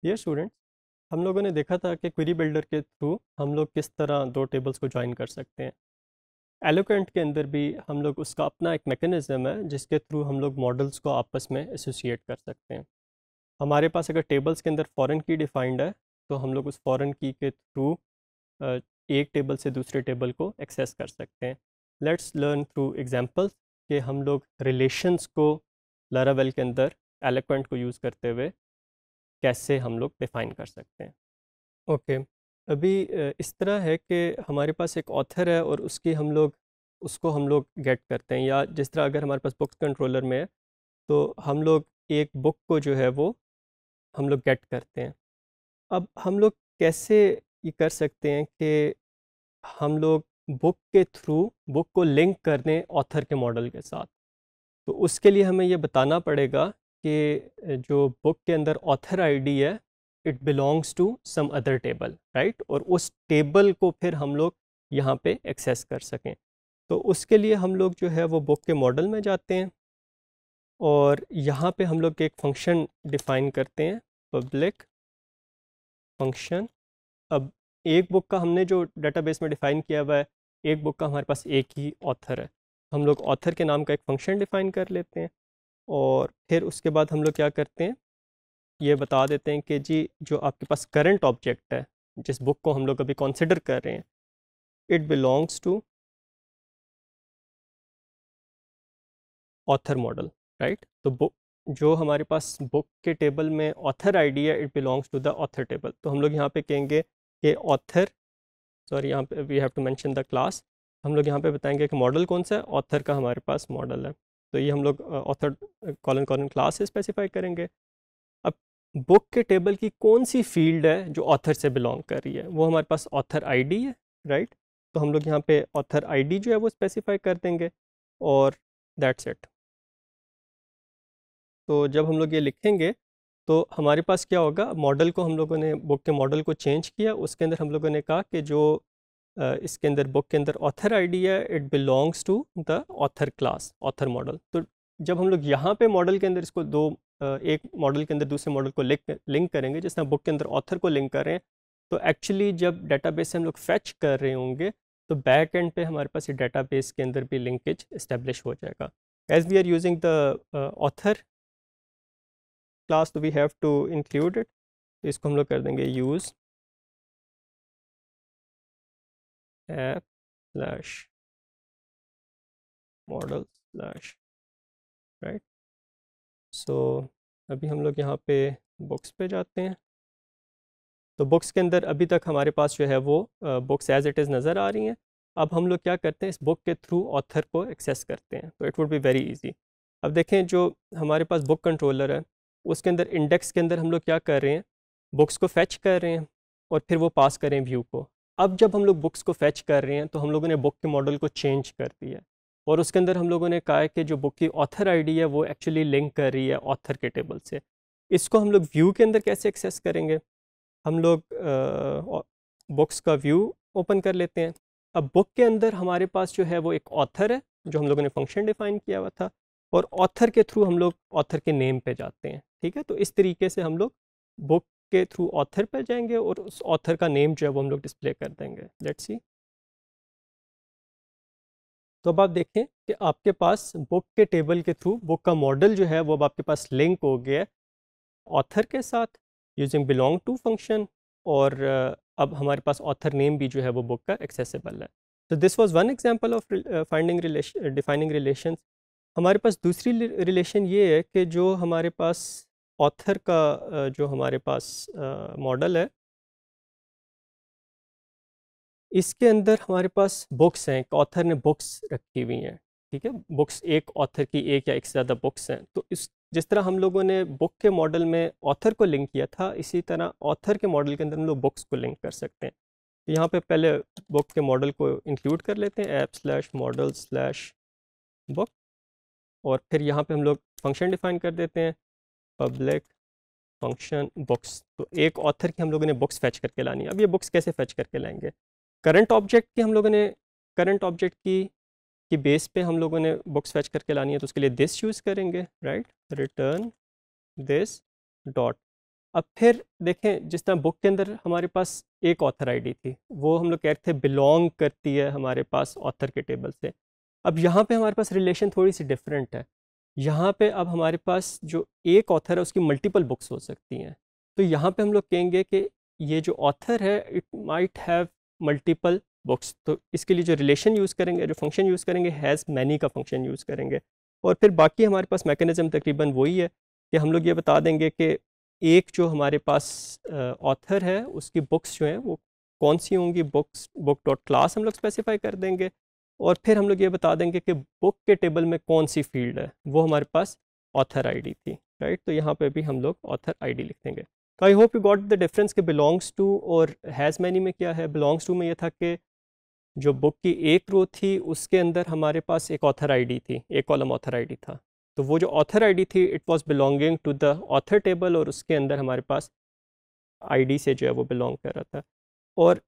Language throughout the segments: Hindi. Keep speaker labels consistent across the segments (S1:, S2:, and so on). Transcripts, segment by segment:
S1: डियर स्टूडेंट्स, हम लोगों ने देखा था कि क्वेरी बिल्डर के थ्रू हम लोग किस तरह दो टेबल्स को ज्वाइन कर सकते हैं। एलोकेंट के अंदर भी हम लोग उसका अपना एक मैकेनिज़्म है जिसके थ्रू हम लोग मॉडल्स को आपस में एसोसिएट कर सकते हैं। हमारे पास अगर टेबल्स के अंदर फॉरेन की डिफाइंड है तो हम लोग उस फॉरेन की के थ्रू एक टेबल से दूसरे टेबल को एक्सेस कर सकते हैं। लेट्स लर्न थ्रू एग्जांपल्स कि हम लोग रिलेशंस को लारावेल के अंदर एलोकेंट को यूज़ करते हुए कैसे हम लोग डिफ़ाइन कर सकते हैं। ओके, अभी इस तरह है कि हमारे पास एक ऑथर है और उसको हम लोग गेट करते हैं, या जिस तरह अगर हमारे पास बुक्स कंट्रोलर में है तो हम लोग एक बुक को जो है वो हम लोग गेट करते हैं। अब हम लोग कैसे ये कर सकते हैं कि हम लोग बुक के थ्रू बुक को लिंक कर दें ऑथर के मॉडल के साथ। तो उसके लिए हमें ये बताना पड़ेगा कि जो बुक के अंदर ऑथर आईडी है, it belongs to some other table, right, और उस टेबल को फिर हम लोग यहाँ पे एक्सेस कर सकें। तो उसके लिए हम लोग जो है वो बुक के मॉडल में जाते हैं और यहाँ पे हम लोग एक फंक्शन डिफाइन करते हैं, पब्लिक फंक्शन। अब एक बुक का हमने जो डेटाबेस में डिफाइन किया हुआ है, एक बुक का हमारे पास एक ही ऑथर है, हम लोग ऑथर के नाम का एक फंक्शन डिफाइन कर लेते हैं। और फिर उसके बाद हम लोग क्या करते हैं, ये बता देते हैं कि जी जो आपके पास करंट ऑब्जेक्ट है, जिस बुक को हम लोग अभी कंसिडर कर रहे हैं, it belongs to author model, right. तो बुक जो हमारे पास बुक के टेबल में ऑथर आईडी है, it belongs to the author table. तो हम लोग यहाँ पे कहेंगे कि ऑथर, सॉरी यहाँ पे we have to mention the class. हम लोग यहाँ पे बताएंगे कि मॉडल कौन सा है, ऑथर का हमारे पास मॉडल है। तो ये हम लोग ऑथर कॉलन कॉलन क्लास से स्पेसिफाई करेंगे। अब बुक के टेबल की कौन सी फील्ड है जो ऑथर से बिलोंग कर रही है, वो हमारे पास ऑथर आईडी है, राइट। तो हम लोग यहाँ पे ऑथर आईडी जो है वो स्पेसिफाई कर देंगे और दैट्स इट। तो जब हम लोग ये लिखेंगे तो हमारे पास क्या होगा, मॉडल को हम लोगों ने बुक के मॉडल को चेंज किया, उसके अंदर हम लोगों ने कहा कि जो इसके अंदर बुक के अंदर ऑथर आईडी है, it belongs to the author class, author model. तो जब हम लोग यहाँ पे मॉडल के अंदर इसको एक मॉडल के अंदर दूसरे मॉडल को लिंक करेंगे, जिस तरह बुक के अंदर ऑथर को लिंक कर रहे हैं, तो एक्चुअली जब डेटाबेस से हम लोग फैच कर रहे होंगे तो बैक एंड पे हमारे पास ये डेटाबेस के अंदर भी लिंकेज इस्टेब्लिश हो जाएगा। As we are using the author class, तो we have to include it. तो इसको हम लोग कर देंगे use app slash model slash, right. So अभी हम लोग यहाँ पे बुक्स पे जाते हैं। तो बुक्स के अंदर अभी तक हमारे पास जो है वो बुक्स एज इट इज़ नज़र आ रही हैं। अब हम लोग क्या करते हैं, इस बुक के थ्रू ऑथर को एक्सेस करते हैं, तो it would be very easy. अब देखें, जो हमारे पास बुक कंट्रोलर है उसके अंदर इंडेक्स के अंदर हम लोग क्या कर रहे हैं, बुक्स को फैच कर रहे हैं और फिर वो पास करें व्यू को। अब जब हम लोग बुक्स को फैच कर रहे हैं तो हम लोगों ने बुक के मॉडल को चेंज कर दिया है और उसके अंदर हम लोगों ने कहा है कि जो बुक की ऑथर आईडी है वो एक्चुअली लिंक कर रही है ऑथर के टेबल से। इसको हम लोग व्यू के अंदर कैसे एक्सेस करेंगे, हम लोग बुक्स का व्यू ओपन कर लेते हैं। अब बुक के अंदर हमारे पास जो है वो एक ऑथर है जो हम लोगों ने फंक्शन डिफाइन किया हुआ था, और ऑथर के थ्रू हम लोग ऑथर के नेम पे जाते हैं, ठीक है। तो इस तरीके से हम लोग बुक के थ्रू ऑथर पे जाएंगे और उस ऑथर का नेम जो है वो हम लोग डिस्प्ले कर देंगे। Let's see. तो अब आप देखें कि आपके पास बुक के टेबल के थ्रू बुक का मॉडल जो है वो अब आपके पास लिंक हो गया है ऑथर के साथ यूजिंग बिलोंग टू फंक्शन। और अब हमारे पास ऑथर नेम भी जो है वो बुक का एक्सेसिबल है। तो this was one example of finding relation, defining relations. हमारे पास दूसरी रिलेशन ये है कि जो हमारे पास ऑथर का जो हमारे पास मॉडल है, इसके अंदर हमारे पास बुक्स हैं, एक ऑथर ने बुक्स रखी हुई हैं, ठीक है। बुक्स एक ऑथर की एक या एक से ज़्यादा बुक्स हैं। तो इस जिस तरह हम लोगों ने बुक के मॉडल में ऑथर को लिंक किया था, इसी तरह ऑथर के मॉडल के अंदर हम लोग बुक्स को लिंक कर सकते हैं। तो यहाँ पे पहले बुक के मॉडल को इंक्लूड कर लेते हैं, app slash model slash book, और फिर यहाँ पे हम लोग फंक्शन डिफाइन कर देते हैं, पब्लिक फंक्शन बुक्स। तो एक ऑथर की हम लोगों ने बुक्स फैच करके लानी है। अब ये बुक्स कैसे फैच करके लाएंगे, करंट ऑब्जेक्ट की हम लोगों ने करंट ऑब्जेक्ट की बेस पे हम लोगों ने बुक्स फैच करके लानी है, तो उसके लिए दिस यूज़ करेंगे, राइट, रिटर्न दिस डॉट। अब फिर देखें, जिस तरह बुक के अंदर हमारे पास एक ऑथर आईडी थी, वो हम लोग कह रहे थे बिलोंग करती है हमारे पास ऑथर के टेबल से। अब यहाँ पे हमारे पास रिलेशन थोड़ी सी डिफरेंट है। यहाँ पे अब हमारे पास जो एक ऑथर है उसकी मल्टीपल बुक्स हो सकती हैं। तो यहाँ पे हम लोग कहेंगे कि ये जो ऑथर है it might have multiple books. तो इसके लिए जो रिलेशन यूज़ करेंगे, जो फंक्शन यूज़ करेंगे, हैज़ मैनी का फंक्शन यूज़ करेंगे। और फिर बाकी हमारे पास मैकेनिज़्म तकरीबन वही है कि हम लोग ये बता देंगे कि एक जो हमारे पास ऑथर है उसकी बुक्स जो हैं वो कौन सी होंगी, बुक डॉट क्लास हम लोग स्पेसिफाई कर देंगे। और फिर हम लोग ये बता देंगे कि बुक के टेबल में कौन सी फील्ड है, वो हमारे पास ऑथर आईडी थी, राइट। तो यहाँ पे भी हम लोग ऑथर आईडी लिख देंगे। तो I hope you got the difference के बिलोंग्स टू और हैज़ मैनी में क्या है। बिलोंग्स टू में ये था कि जो बुक की एक रो थी उसके अंदर हमारे पास एक ऑथर आईडी थी, एक कॉलम ऑथर आईडी था। तो वो जो ऑथर आईडी थी it was belonging to the author table, और उसके अंदर हमारे पास आईडी से जो है वो बिलोंग कर रहा था। और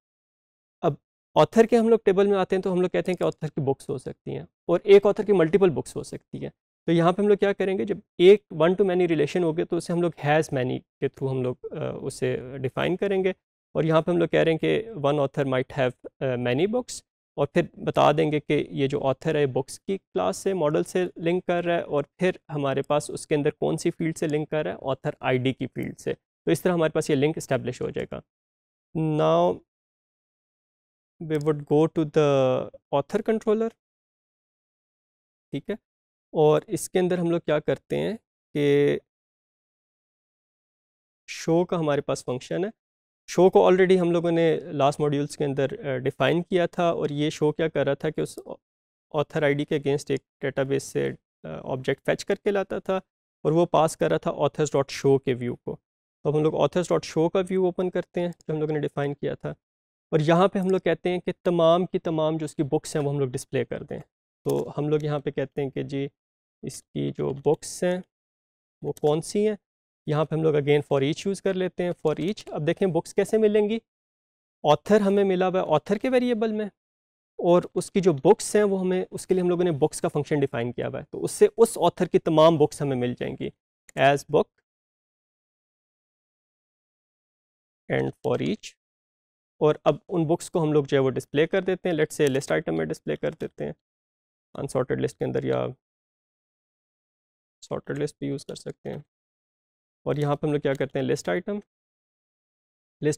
S1: अब ऑथर के हम लोग टेबल में आते हैं तो हम लोग कहते हैं कि ऑथर की बुक्स हो सकती हैं और एक ऑथर की मल्टीपल बुक्स हो सकती हैं। तो यहाँ पे हम लोग क्या करेंगे, जब एक वन टू मैनी रिलेशन हो गए तो उसे हम लोग हैज़ मैनी के थ्रू हम लोग उसे डिफ़ाइन करेंगे। और यहाँ पे हम लोग कह रहे हैं कि one author might have many books, और फिर बता देंगे कि ये जो ऑथर है बुक्स की क्लास से, मॉडल से लिंक कर रहा है, और फिर हमारे पास उसके अंदर कौन सी फील्ड से लिंक कर रहा है, ऑथर आईडी की फील्ड से। तो इस तरह हमारे पास ये लिंक इस्टेब्लिश हो जाएगा। Now we would go to the author controller, ठीक है। और इसके अंदर हम लोग क्या करते हैं कि शो का हमारे पास फंक्शन है। शो को ऑलरेडी हम लोगों ने लास्ट मॉड्यूल्स के अंदर डिफ़ाइन किया था, और ये शो क्या कर रहा था कि उस ऑथर आईडी के अगेंस्ट एक डेटाबेस से ऑब्जेक्ट फैच करके लाता था, और वो पास कर रहा था ऑथर्स डॉट शो के व्यू को। तो हम लोग ऑथर्स डॉट शो का व्यू ओपन करते हैं जो हम लोगों ने डिफ़ाइन किया था, और यहाँ पे हम लोग कहते हैं कि तमाम की तमाम जो उसकी बुक्स हैं वो हम लोग डिस्प्ले कर दें। तो हम लोग यहाँ पे कहते हैं कि जी इसकी जो बुक्स हैं वो कौन सी हैं। यहाँ पे हम लोग अगेन फॉर ईच यूज़ कर लेते हैं, फॉर ईच। अब देखें बुक्स कैसे मिलेंगी, ऑथर हमें मिला हुआ है ऑथर के वेरिएबल में, और उसकी जो बुक्स हैं वो हमें, उसके लिए हम लोगों ने बुक्स का फंक्शन डिफाइन किया हुआ है, तो उससे उस ऑथर की तमाम बुक्स हमें मिल जाएंगी as book and for each. और अब उन बुक्स को हम लोग जो है वो डिस्प्ले कर देते हैं, लेट्स से लिस्ट आइटम में डिस्प्ले कर देते हैं, अनसॉर्टेड लिस्ट के अंदर, या सॉर्टेड लिस्ट भी यूज़ कर सकते हैं। और यहाँ पर हम लोग क्या करते हैं, लिस्ट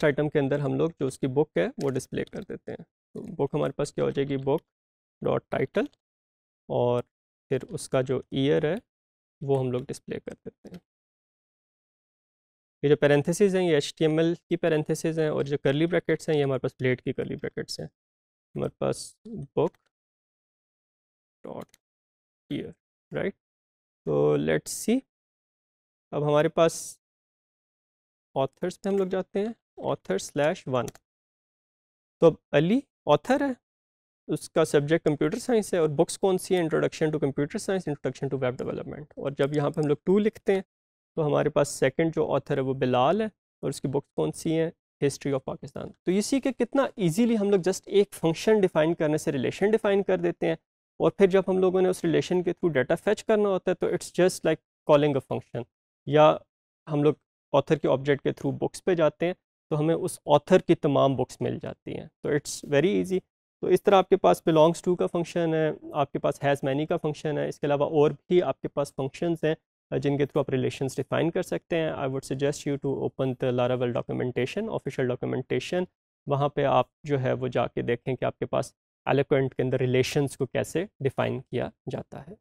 S1: आइटम के अंदर हम लोग जो उसकी बुक है वो डिस्प्ले कर देते हैं। तो बुक हमारे पास क्या हो जाएगी, बुक डॉट टाइटल, और फिर उसका जो ईयर है वो हम लोग डिस्प्ले कर देते हैं। ये जो पैरेंथेसिस हैं ये HTML की पैरेंथेसिस हैं, और जो करली ब्रैकेट्स हैं ये हमारे पास ब्लेड की करली ब्रैकेट्स हैं। हमारे पास बुक डॉट ईयर, राइट। तो लेट्स सी, अब हमारे पास ऑथर्स पे हम लोग जाते हैं, ऑथर/1। तो अब अली ऑथर है, उसका सब्जेक्ट कंप्यूटर साइंस है, और बुक्स कौन सी है, introduction to computer science, introduction to web development. और जब यहाँ पे हम लोग 2 लिखते हैं तो हमारे पास सेकंड जो ऑथर है वो बिलाल है, और उसकी बुक्स कौन सी हैं, हिस्ट्री ऑफ पाकिस्तान। तो ये सी कि कितना इजीली हम लोग जस्ट एक फंक्शन डिफाइन करने से रिलेशन डिफाइन कर देते हैं, और फिर जब हम लोगों ने उस रिलेशन के थ्रू डाटा फेच करना होता है तो it's just like calling a function. या हम लोग ऑथर के ऑब्जेक्ट के थ्रू बुक्स पे जाते हैं तो हमें उस ऑथर की तमाम बुक्स मिल जाती हैं। तो इट्स वेरी ईजी। तो इस तरह आपके पास बिलोंग्स टू का फंक्शन है, आपके पास हैज़ मैनी का फंक्शन है, इसके अलावा और भी आपके पास फंक्शंस हैं जिनके थ्रू आप रिलेशंस डिफाइन कर सकते हैं। I would suggest you to open the Laravel documentation, official documentation. वहाँ पे आप जो है वो जाके देखें कि आपके पास एलोक्वेंट के अंदर रिलेशंस को कैसे डिफाइन किया जाता है।